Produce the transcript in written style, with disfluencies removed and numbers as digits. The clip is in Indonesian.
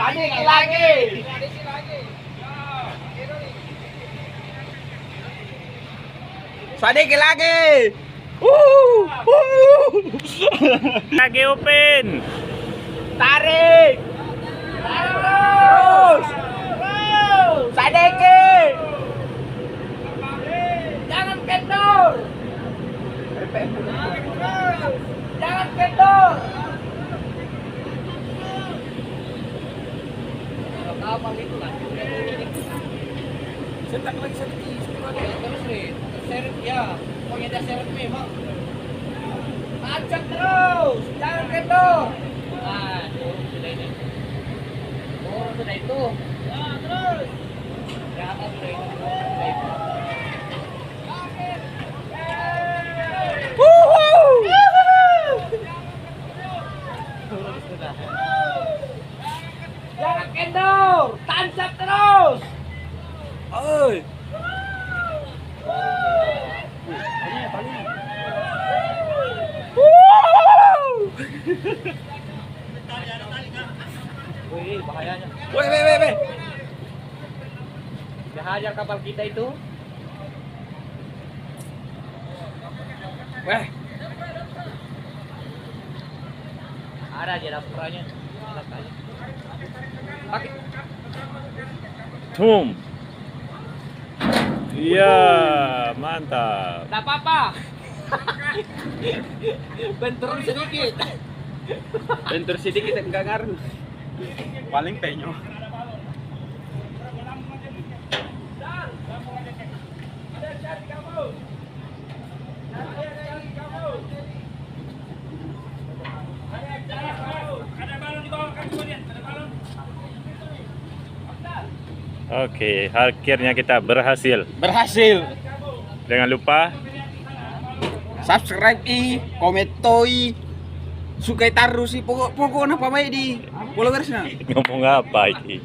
Sadiki lagi. Sadiki lagi. Lagi open. Tarik. Terus. Sadiki. Jangan kendor. Jangan kendor. Apa gitu lah. Setak lagi sedikit. Terus nih. Seret ya. Pokoknya dia seret memang. Tancap terus. Jangan kendor. Nah, sudah ini. Oh, sudah itu. Nah, terus. Di atas sudah itu. Sudah itu. Jangan kendor, tancap terus. Oi. Wih, bahayanya. Weh. Bahaya kapal kita itu. Weh. Ada aja dapurnya. Pakai. Boom. Iya, mantap. Enggak apa-apa. Bentur sedikit. Bentur sedikit enggak ngaruh. Paling penyo. Oke, akhirnya kita berhasil. Berhasil. Jangan lupa Subscribe komentoi, sukai taruh sih pokoknya apa di followersnya. ngomong apa ini.